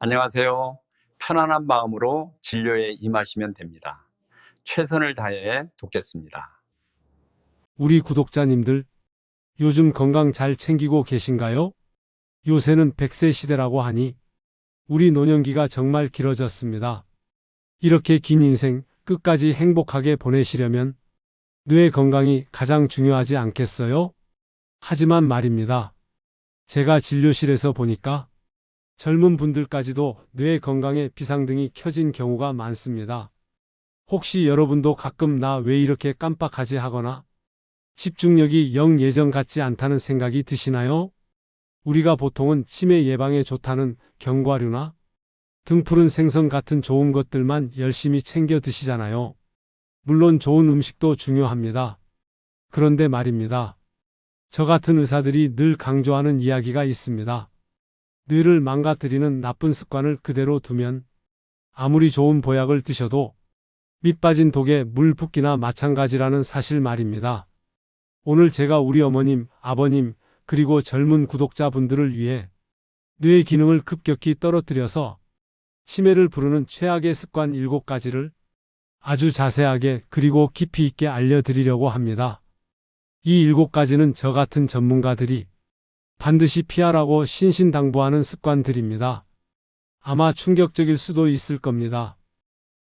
안녕하세요. 편안한 마음으로 진료에 임하시면 됩니다. 최선을 다해 돕겠습니다. 우리 구독자님들, 요즘 건강 잘 챙기고 계신가요? 요새는 100세 시대라고 하니 우리 노년기가 정말 길어졌습니다. 이렇게 긴 인생 끝까지 행복하게 보내시려면 뇌 건강이 가장 중요하지 않겠어요? 하지만 말입니다. 제가 진료실에서 보니까 젊은 분들까지도 뇌 건강에 비상등이 켜진 경우가 많습니다. 혹시 여러분도 가끔 나 왜 이렇게 깜빡하지 하거나 집중력이 영 예전 같지 않다는 생각이 드시나요? 우리가 보통은 치매 예방에 좋다는 견과류나 등푸른 생선 같은 좋은 것들만 열심히 챙겨 드시잖아요. 물론 좋은 음식도 중요합니다. 그런데 말입니다. 저 같은 의사들이 늘 강조하는 이야기가 있습니다. 뇌를 망가뜨리는 나쁜 습관을 그대로 두면 아무리 좋은 보약을 드셔도 밑 빠진 독에 물 붓기나 마찬가지라는 사실 말입니다. 오늘 제가 우리 어머님, 아버님, 그리고 젊은 구독자분들을 위해 뇌 기능을 급격히 떨어뜨려서 치매를 부르는 최악의 습관 7가지를 아주 자세하게 그리고 깊이 있게 알려드리려고 합니다. 이 7가지는 저 같은 전문가들이 반드시 피하라고 신신당부하는 습관들입니다. 아마 충격적일 수도 있을 겁니다.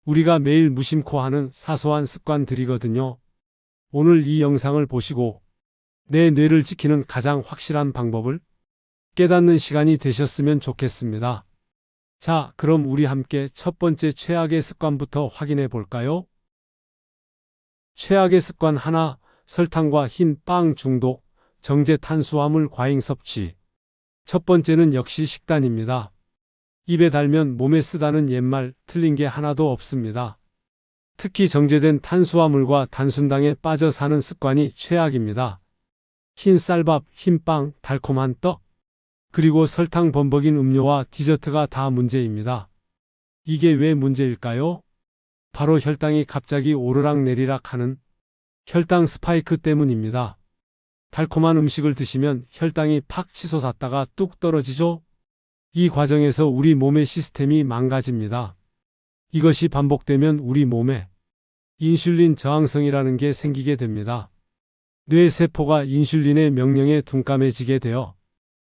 우리가 매일 무심코 하는 사소한 습관들이거든요. 오늘 이 영상을 보시고 내 뇌를 지키는 가장 확실한 방법을 깨닫는 시간이 되셨으면 좋겠습니다. 자, 그럼 우리 함께 첫 번째 최악의 습관부터 확인해 볼까요? 최악의 습관 하나, 설탕과 흰 빵 중독, 정제 탄수화물 과잉 섭취. 첫 번째는 역시 식단입니다. 입에 달면 몸에 쓰다는 옛말 틀린 게 하나도 없습니다. 특히 정제된 탄수화물과 단순당에 빠져 사는 습관이 최악입니다. 흰 쌀밥, 흰 빵, 달콤한 떡, 그리고 설탕 범벅인 음료와 디저트가 다 문제입니다. 이게 왜 문제일까요? 바로 혈당이 갑자기 오르락 내리락 하는 혈당 스파이크 때문입니다. 달콤한 음식을 드시면 혈당이 팍 치솟았다가 뚝 떨어지죠? 이 과정에서 우리 몸의 시스템이 망가집니다. 이것이 반복되면 우리 몸에 인슐린 저항성이라는 게 생기게 됩니다. 뇌 세포가 인슐린의 명령에 둔감해지게 되어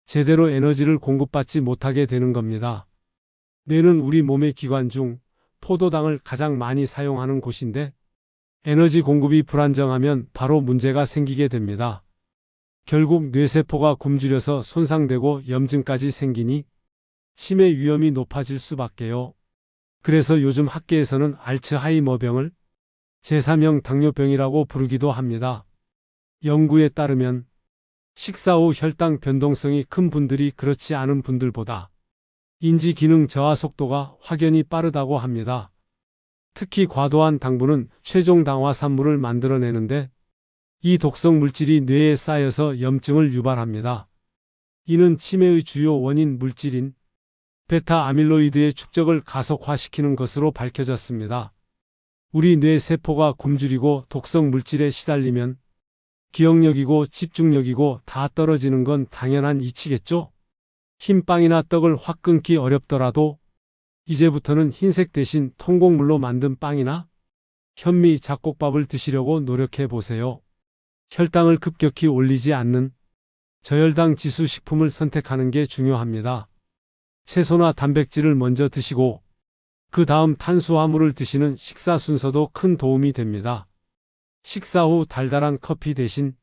제대로 에너지를 공급받지 못하게 되는 겁니다. 뇌는 우리 몸의 기관 중 포도당을 가장 많이 사용하는 곳인데 에너지 공급이 불안정하면 바로 문제가 생기게 됩니다. 결국 뇌세포가 굶주려서 손상되고 염증까지 생기니 치매 위험이 높아질 수밖에요. 그래서 요즘 학계에서는 알츠하이머병을 제3형 당뇨병이라고 부르기도 합니다. 연구에 따르면 식사 후 혈당 변동성이 큰 분들이 그렇지 않은 분들보다 인지 기능 저하 속도가 확연히 빠르다고 합니다. 특히 과도한 당분은 최종 당화산물을 만들어내는데 이 독성 물질이 뇌에 쌓여서 염증을 유발합니다. 이는 치매의 주요 원인 물질인 베타 아밀로이드의 축적을 가속화시키는 것으로 밝혀졌습니다. 우리 뇌 세포가 굶주리고 독성 물질에 시달리면 기억력이고 집중력이고 다 떨어지는 건 당연한 이치겠죠? 흰 빵이나 떡을 확 끊기 어렵더라도 이제부터는 흰색 대신 통곡물로 만든 빵이나 현미 잡곡밥을 드시려고 노력해 보세요. 혈당을 급격히 올리지 않는 저혈당 지수 식품을 선택하는 게 중요합니다. 채소나 단백질을 먼저 드시고 그 다음 탄수화물을 드시는 식사 순서도 큰 도움이 됩니다. 식사 후 달달한 커피 대신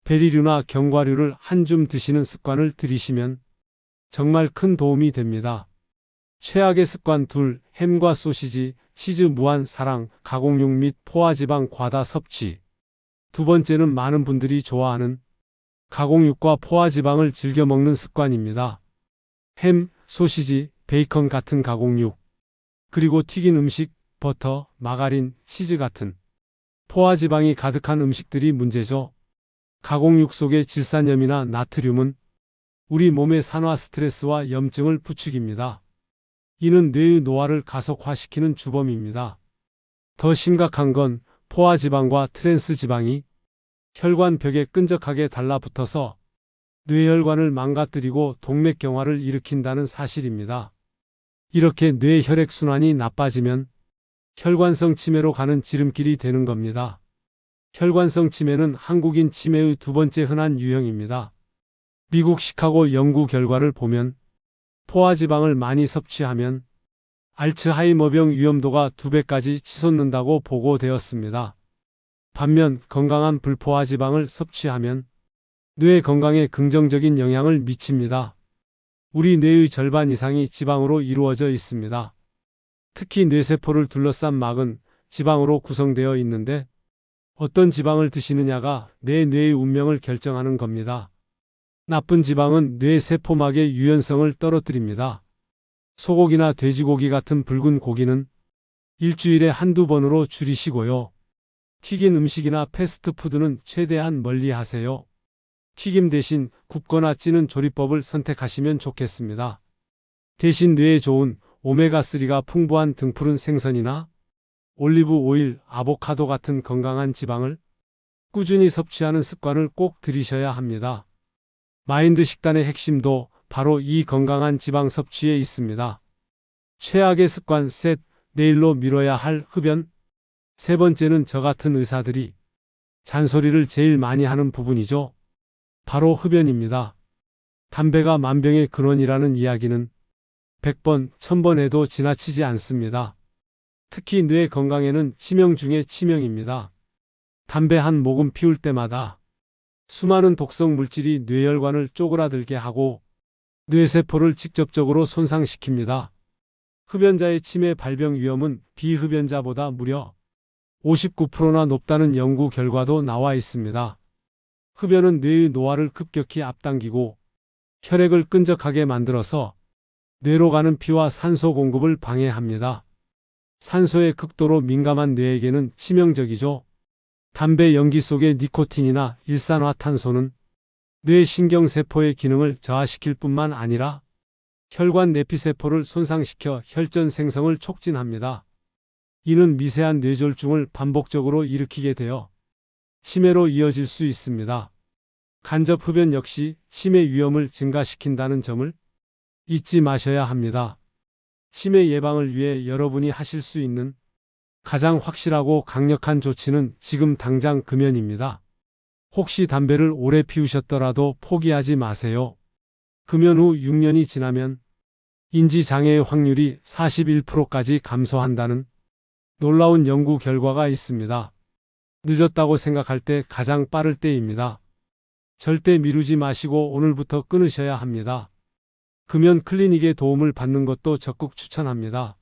베리류나 견과류를 한 줌 드시는 습관을 들이시면 정말 큰 도움이 됩니다. 최악의 습관 2, 햄과 소시지, 치즈 무한 사랑, 가공육 및 포화지방 과다 섭취. 두 번째는 많은 분들이 좋아하는 가공육과 포화지방을 즐겨 먹는 습관입니다. 햄, 소시지, 베이컨 같은 가공육, 그리고 튀긴 음식, 버터, 마가린, 치즈 같은 포화지방이 가득한 음식들이 문제죠. 가공육 속의 질산염이나 나트륨은 우리 몸의 산화 스트레스와 염증을 부추깁니다. 이는 뇌의 노화를 가속화시키는 주범입니다. 더 심각한 건 포화지방과 트랜스 지방이 혈관벽에 끈적하게 달라붙어서 뇌혈관을 망가뜨리고 동맥경화를 일으킨다는 사실입니다. 이렇게 뇌 혈액순환이 나빠지면 혈관성 치매로 가는 지름길이 되는 겁니다. 혈관성 치매는 한국인 치매의 두 번째 흔한 유형입니다. 미국 시카고 연구 결과를 보면 포화지방을 많이 섭취하면 알츠하이머병 위험도가 2배까지 치솟는다고 보고되었습니다. 반면 건강한 불포화지방을 섭취하면 뇌 건강에 긍정적인 영향을 미칩니다. 우리 뇌의 절반 이상이 지방으로 이루어져 있습니다. 특히 뇌세포를 둘러싼 막은 지방으로 구성되어 있는데 어떤 지방을 드시느냐가 내 뇌의 운명을 결정하는 겁니다. 나쁜 지방은 뇌세포막의 유연성을 떨어뜨립니다. 소고기나 돼지고기 같은 붉은 고기는 일주일에 한두 번으로 줄이시고요. 튀긴 음식이나 패스트푸드는 최대한 멀리 하세요. 튀김 대신 굽거나 찌는 조리법을 선택하시면 좋겠습니다. 대신 뇌에 좋은 오메가3가 풍부한 등푸른 생선이나 올리브 오일, 아보카도 같은 건강한 지방을 꾸준히 섭취하는 습관을 꼭 들이셔야 합니다. 마인드 식단의 핵심도 바로 이 건강한 지방 섭취에 있습니다. 최악의 습관 셋, 내일로 미뤄야 할 흡연. 세 번째는 저 같은 의사들이 잔소리를 제일 많이 하는 부분이죠. 바로 흡연입니다. 담배가 만병의 근원이라는 이야기는 100번, 1000번 해도 지나치지 않습니다. 특히 뇌 건강에는 치명 중에 치명입니다. 담배 한 모금 피울 때마다 수많은 독성 물질이 뇌혈관을 쪼그라들게 하고 뇌세포를 직접적으로 손상시킵니다. 흡연자의 치매 발병 위험은 비흡연자보다 무려 59%나 높다는 연구 결과도 나와 있습니다. 흡연은 뇌의 노화를 급격히 앞당기고 혈액을 끈적하게 만들어서 뇌로 가는 피와 산소 공급을 방해합니다. 산소에 극도로 민감한 뇌에게는 치명적이죠. 담배 연기 속의 니코틴이나 일산화탄소는 뇌 신경세포의 기능을 저하시킬 뿐만 아니라 혈관 내피세포를 손상시켜 혈전 생성을 촉진합니다. 이는 미세한 뇌졸중을 반복적으로 일으키게 되어 치매로 이어질 수 있습니다. 간접 흡연 역시 치매 위험을 증가시킨다는 점을 잊지 마셔야 합니다. 치매 예방을 위해 여러분이 하실 수 있는 가장 확실하고 강력한 조치는 지금 당장 금연입니다. 혹시 담배를 오래 피우셨더라도 포기하지 마세요. 금연 후 6년이 지나면 인지장애의 확률이 41%까지 감소한다는 놀라운 연구 결과가 있습니다. 늦었다고 생각할 때 가장 빠를 때입니다. 절대 미루지 마시고 오늘부터 끊으셔야 합니다. 금연 클리닉의 도움을 받는 것도 적극 추천합니다.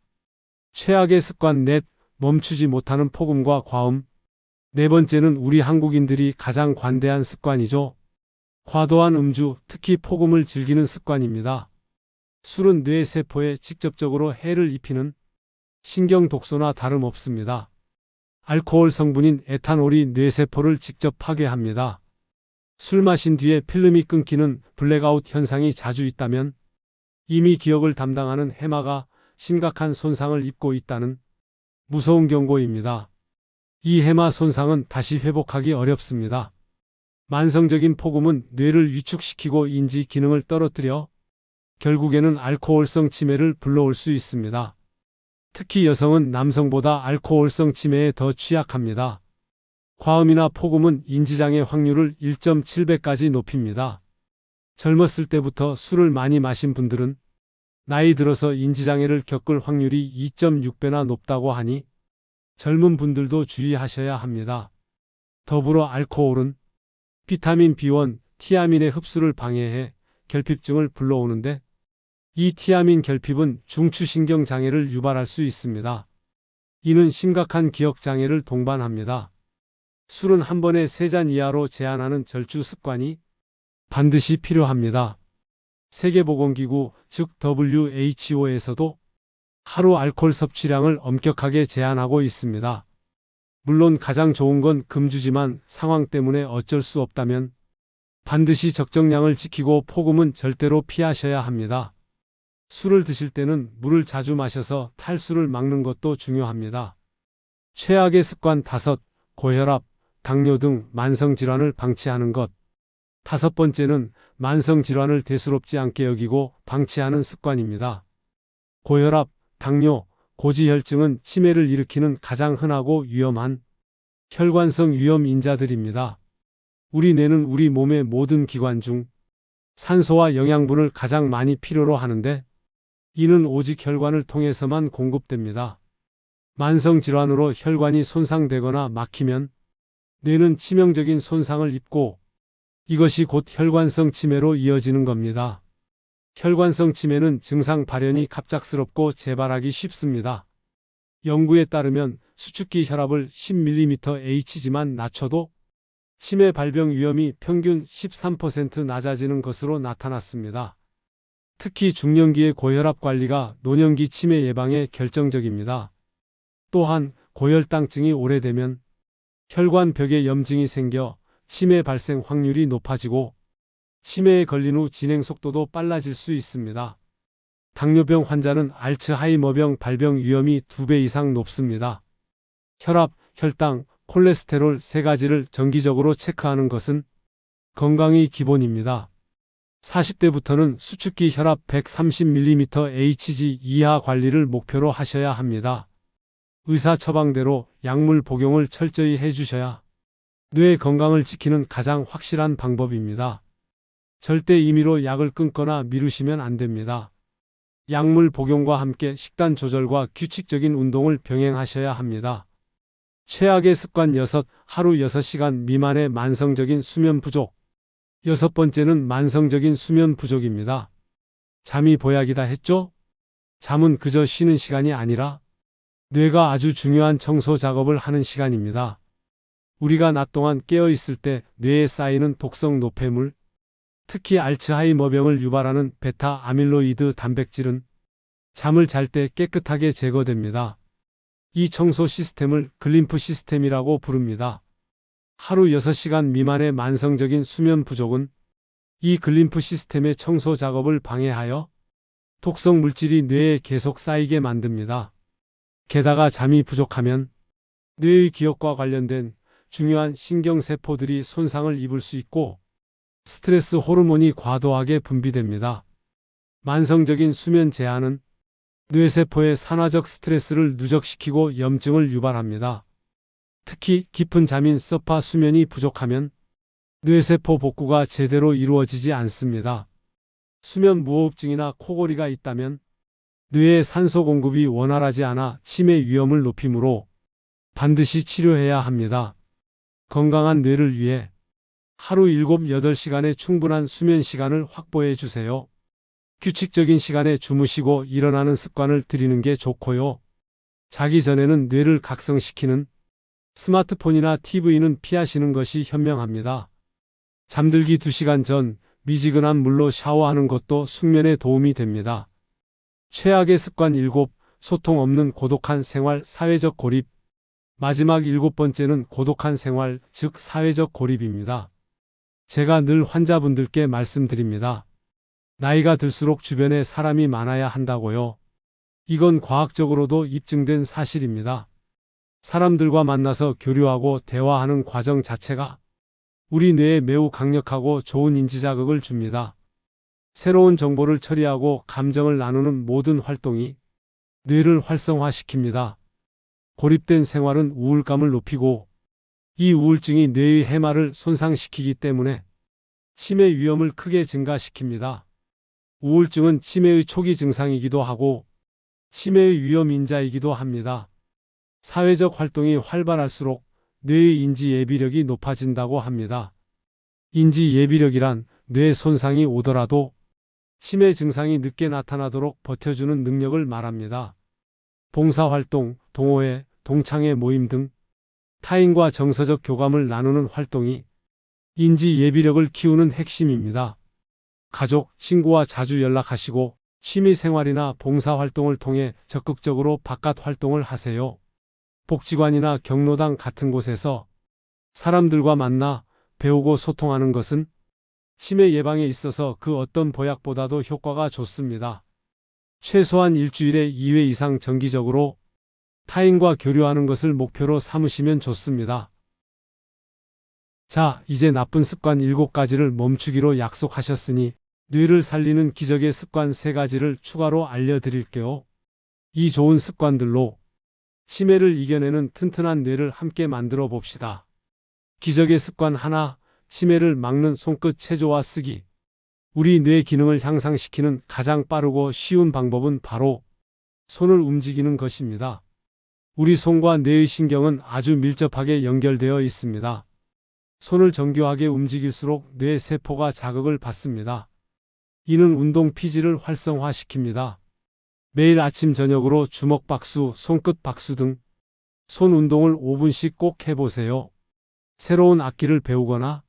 최악의 습관 넷, 멈추지 못하는 폭음과 과음. 네 번째는 우리 한국인들이 가장 관대한 습관이죠. 과도한 음주, 특히 폭음을 즐기는 습관입니다. 술은 뇌 세포에 직접적으로 해를 입히는 신경 독소나 다름없습니다. 알코올 성분인 에탄올이 뇌세포를 직접 파괴합니다. 술 마신 뒤에 필름이 끊기는 블랙아웃 현상이 자주 있다면 이미 기억을 담당하는 해마가 심각한 손상을 입고 있다는 무서운 경고입니다. 이 해마 손상은 다시 회복하기 어렵습니다. 만성적인 폭음은 뇌를 위축시키고 인지 기능을 떨어뜨려 결국에는 알코올성 치매를 불러올 수 있습니다. 특히 여성은 남성보다 알코올성 치매에 더 취약합니다. 과음이나 폭음은 인지장애 확률을 1.7배까지 높입니다. 젊었을 때부터 술을 많이 마신 분들은 나이 들어서 인지장애를 겪을 확률이 2.6배나 높다고 하니 젊은 분들도 주의하셔야 합니다. 더불어 알코올은 비타민 B1, 티아민의 흡수를 방해해 결핍증을 불러오는데 이 티아민 결핍은 중추신경 장애를 유발할 수 있습니다. 이는 심각한 기억 장애를 동반합니다. 술은 한 번에 3잔 이하로 제한하는 절주 습관이 반드시 필요합니다. 세계보건기구 즉 WHO에서도 하루 알코올 섭취량을 엄격하게 제한하고 있습니다. 물론 가장 좋은 건 금주지만 상황 때문에 어쩔 수 없다면 반드시 적정량을 지키고 폭음은 절대로 피하셔야 합니다. 술을 드실 때는 물을 자주 마셔서 탈수를 막는 것도 중요합니다. 최악의 습관 5. 고혈압, 당뇨 등 만성질환을 방치하는 것. 5번째는 만성질환을 대수롭지 않게 여기고 방치하는 습관입니다. 고혈압, 당뇨, 고지혈증은 치매를 일으키는 가장 흔하고 위험한 혈관성 위험 인자들입니다. 우리 뇌는 우리 몸의 모든 기관 중 산소와 영양분을 가장 많이 필요로 하는데 이는 오직 혈관을 통해서만 공급됩니다. 만성 질환으로 혈관이 손상되거나 막히면 뇌는 치명적인 손상을 입고 이것이 곧 혈관성 치매로 이어지는 겁니다. 혈관성 치매는 증상 발현이 갑작스럽고 재발하기 쉽습니다. 연구에 따르면 수축기 혈압을 10mmHg만 낮춰도 치매 발병 위험이 평균 13% 낮아지는 것으로 나타났습니다. 특히 중년기의 고혈압 관리가 노년기 치매 예방에 결정적입니다. 또한 고혈당증이 오래되면 혈관벽에 염증이 생겨 치매 발생 확률이 높아지고 치매에 걸린 후 진행 속도도 빨라질 수 있습니다. 당뇨병 환자는 알츠하이머병 발병 위험이 2배 이상 높습니다. 혈압, 혈당, 콜레스테롤 세 가지를 정기적으로 체크하는 것은 건강의 기본입니다. 40대부터는 수축기 혈압 130mmHg 이하 관리를 목표로 하셔야 합니다. 의사 처방대로 약물 복용을 철저히 해주셔야 뇌 건강을 지키는 가장 확실한 방법입니다. 절대 임의로 약을 끊거나 미루시면 안 됩니다. 약물 복용과 함께 식단 조절과 규칙적인 운동을 병행하셔야 합니다. 최악의 습관 6. 하루 6시간 미만의 만성적인 수면 부족. 6번째는 만성적인 수면 부족입니다. 잠이 보약이다 했죠? 잠은 그저 쉬는 시간이 아니라 뇌가 아주 중요한 청소 작업을 하는 시간입니다. 우리가 낮 동안 깨어 있을 때 뇌에 쌓이는 독성 노폐물, 특히 알츠하이머병을 유발하는 베타 아밀로이드 단백질은 잠을 잘 때 깨끗하게 제거됩니다. 이 청소 시스템을 글림프 시스템이라고 부릅니다. 하루 6시간 미만의 만성적인 수면 부족은 이 글림프 시스템의 청소 작업을 방해하여 독성 물질이 뇌에 계속 쌓이게 만듭니다. 게다가 잠이 부족하면 뇌의 기억과 관련된 중요한 신경세포들이 손상을 입을 수 있고 스트레스 호르몬이 과도하게 분비됩니다. 만성적인 수면 제한은 뇌세포의 산화적 스트레스를 누적시키고 염증을 유발합니다. 특히 깊은 잠인 서파 수면이 부족하면 뇌세포 복구가 제대로 이루어지지 않습니다. 수면 무호흡증이나 코골이가 있다면 뇌의 산소 공급이 원활하지 않아 치매 위험을 높이므로 반드시 치료해야 합니다. 건강한 뇌를 위해 하루 7, 8시간의 충분한 수면 시간을 확보해 주세요. 규칙적인 시간에 주무시고 일어나는 습관을 들이는 게 좋고요. 자기 전에는 뇌를 각성시키는 스마트폰이나 TV는 피하시는 것이 현명합니다. 잠들기 2시간 전 미지근한 물로 샤워하는 것도 숙면에 도움이 됩니다. 최악의 습관 7. 소통 없는 고독한 생활, 사회적 고립. 마지막 7번째는 고독한 생활, 즉 사회적 고립입니다. 제가 늘 환자분들께 말씀드립니다. 나이가 들수록 주변에 사람이 많아야 한다고요. 이건 과학적으로도 입증된 사실입니다. 사람들과 만나서 교류하고 대화하는 과정 자체가 우리 뇌에 매우 강력하고 좋은 인지자극을 줍니다. 새로운 정보를 처리하고 감정을 나누는 모든 활동이 뇌를 활성화시킵니다. 고립된 생활은 우울감을 높이고 이 우울증이 뇌의 해마를 손상시키기 때문에 치매 위험을 크게 증가시킵니다. 우울증은 치매의 초기 증상이기도 하고 치매의 위험 인자이기도 합니다. 사회적 활동이 활발할수록 뇌의 인지 예비력이 높아진다고 합니다. 인지 예비력이란 뇌 손상이 오더라도 치매 증상이 늦게 나타나도록 버텨주는 능력을 말합니다. 봉사활동, 동호회, 동창회 모임 등 타인과 정서적 교감을 나누는 활동이 인지 예비력을 키우는 핵심입니다. 가족, 친구와 자주 연락하시고 취미생활이나 봉사활동을 통해 적극적으로 바깥 활동을 하세요. 복지관이나 경로당 같은 곳에서 사람들과 만나 배우고 소통하는 것은 치매 예방에 있어서 그 어떤 보약보다도 효과가 좋습니다. 최소한 일주일에 2회 이상 정기적으로 타인과 교류하는 것을 목표로 삼으시면 좋습니다. 자, 이제 나쁜 습관 7가지를 멈추기로 약속하셨으니 뇌를 살리는 기적의 습관 3가지를 추가로 알려드릴게요. 이 좋은 습관들로 치매를 이겨내는 튼튼한 뇌를 함께 만들어 봅시다. 기적의 습관 하나, 치매를 막는 손끝 체조와 쓰기. 우리 뇌 기능을 향상시키는 가장 빠르고 쉬운 방법은 바로 손을 움직이는 것입니다. 우리 손과 뇌의 신경은 아주 밀접하게 연결되어 있습니다. 손을 정교하게 움직일수록 뇌 세포가 자극을 받습니다. 이는 운동 피지를 활성화시킵니다. 매일 아침 저녁으로 주먹 박수, 손끝 박수 등 손 운동을 5분씩 꼭 해보세요. 새로운 악기를 배우거나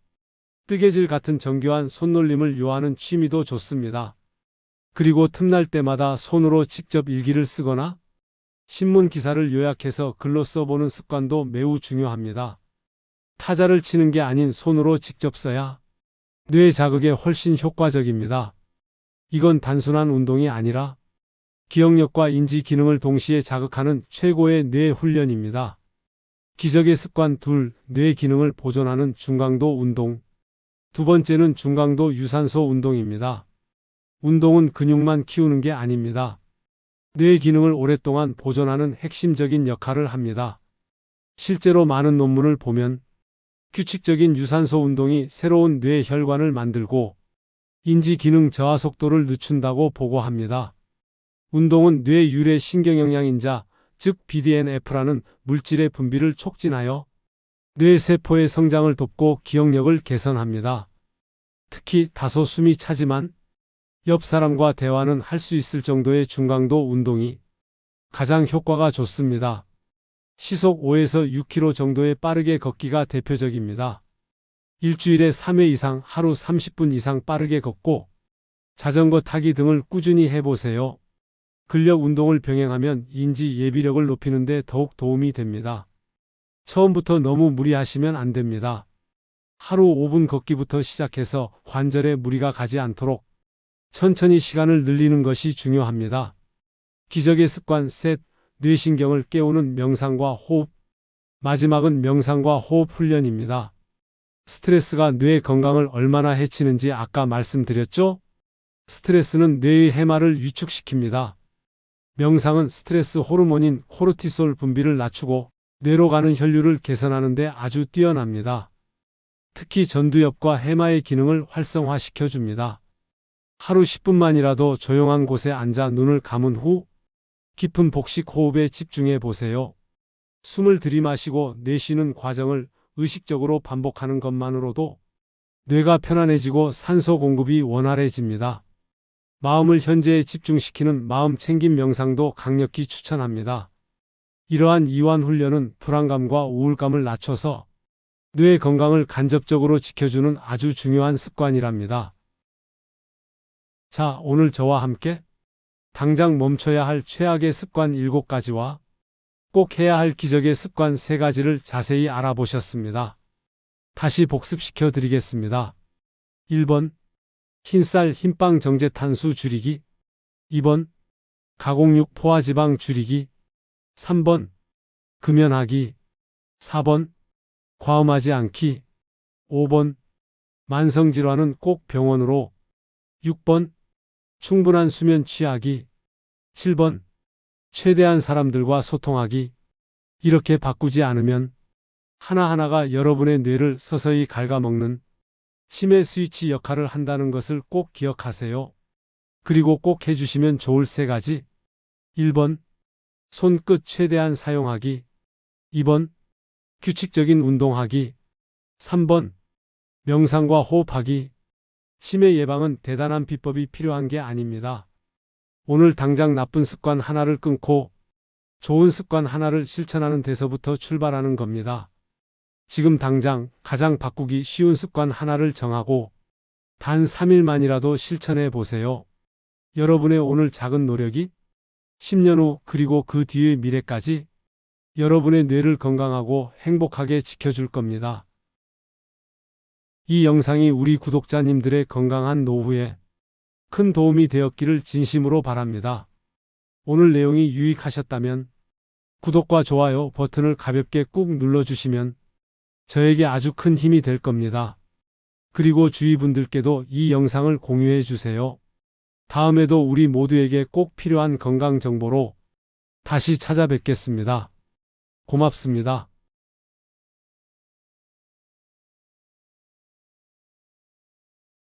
뜨개질 같은 정교한 손놀림을 요하는 취미도 좋습니다. 그리고 틈날 때마다 손으로 직접 일기를 쓰거나 신문 기사를 요약해서 글로 써보는 습관도 매우 중요합니다. 타자를 치는 게 아닌 손으로 직접 써야 뇌 자극에 훨씬 효과적입니다. 이건 단순한 운동이 아니라 기억력과 인지 기능을 동시에 자극하는 최고의 뇌 훈련입니다. 기적의 습관 2, 뇌 기능을 보존하는 중강도 운동. 두 번째는 중강도 유산소 운동입니다. 운동은 근육만 키우는 게 아닙니다. 뇌 기능을 오랫동안 보존하는 핵심적인 역할을 합니다. 실제로 많은 논문을 보면 규칙적인 유산소 운동이 새로운 뇌 혈관을 만들고 인지 기능 저하 속도를 늦춘다고 보고합니다. 운동은 뇌 유래 신경영양인자, 즉 BDNF라는 물질의 분비를 촉진하여 뇌 세포의 성장을 돕고 기억력을 개선합니다. 특히 다소 숨이 차지만 옆 사람과 대화는 할 수 있을 정도의 중강도 운동이 가장 효과가 좋습니다. 시속 5에서 6km 정도의 빠르게 걷기가 대표적입니다. 일주일에 3회 이상 하루 30분 이상 빠르게 걷고 자전거 타기 등을 꾸준히 해보세요. 근력 운동을 병행하면 인지 예비력을 높이는 데 더욱 도움이 됩니다. 처음부터 너무 무리하시면 안 됩니다. 하루 5분 걷기부터 시작해서 관절에 무리가 가지 않도록 천천히 시간을 늘리는 것이 중요합니다. 기적의 습관 셋, 뇌신경을 깨우는 명상과 호흡. 마지막은 명상과 호흡 훈련입니다. 스트레스가 뇌 건강을 얼마나 해치는지 아까 말씀드렸죠? 스트레스는 뇌의 해마를 위축시킵니다. 명상은 스트레스 호르몬인 코르티솔 분비를 낮추고 뇌로 가는 혈류를 개선하는 데 아주 뛰어납니다. 특히 전두엽과 해마의 기능을 활성화시켜 줍니다. 하루 10분만이라도 조용한 곳에 앉아 눈을 감은 후 깊은 복식 호흡에 집중해 보세요. 숨을 들이마시고 내쉬는 과정을 의식적으로 반복하는 것만으로도 뇌가 편안해지고 산소 공급이 원활해집니다. 마음을 현재에 집중시키는 마음 챙김 명상도 강력히 추천합니다. 이러한 이완 훈련은 불안감과 우울감을 낮춰서 뇌 건강을 간접적으로 지켜주는 아주 중요한 습관이랍니다. 자, 오늘 저와 함께 당장 멈춰야 할 최악의 습관 7가지와 꼭 해야 할 기적의 습관 3가지를 자세히 알아보셨습니다. 다시 복습시켜 드리겠습니다. 1번 흰쌀 흰빵 정제탄수 줄이기. 2번 가공육 포화지방 줄이기. 3번 금연하기. 4번 과음하지 않기. 5번 만성질환은 꼭 병원으로. 6번 충분한 수면 취하기. 7번 최대한 사람들과 소통하기. 이렇게 바꾸지 않으면 하나하나가 여러분의 뇌를 서서히 갉아먹는 치매 스위치 역할을 한다는 것을 꼭 기억하세요. 그리고 꼭 해주시면 좋을 3가지. 1번 손끝 최대한 사용하기. 2번 규칙적인 운동하기. 3번 명상과 호흡하기. 치매 예방은 대단한 비법이 필요한 게 아닙니다. 오늘 당장 나쁜 습관 하나를 끊고 좋은 습관 하나를 실천하는 데서부터 출발하는 겁니다. 지금 당장 가장 바꾸기 쉬운 습관 하나를 정하고 단 3일만이라도 실천해 보세요. 여러분의 오늘 작은 노력이 10년 후 그리고 그 뒤의 미래까지 여러분의 뇌를 건강하고 행복하게 지켜줄 겁니다. 이 영상이 우리 구독자님들의 건강한 노후에 큰 도움이 되었기를 진심으로 바랍니다. 오늘 내용이 유익하셨다면 구독과 좋아요 버튼을 가볍게 꾹 눌러주시면 저에게 아주 큰 힘이 될 겁니다. 그리고 주위 분들께도 이 영상을 공유해 주세요. 다음에도 우리 모두에게 꼭 필요한 건강 정보로 다시 찾아뵙겠습니다. 고맙습니다.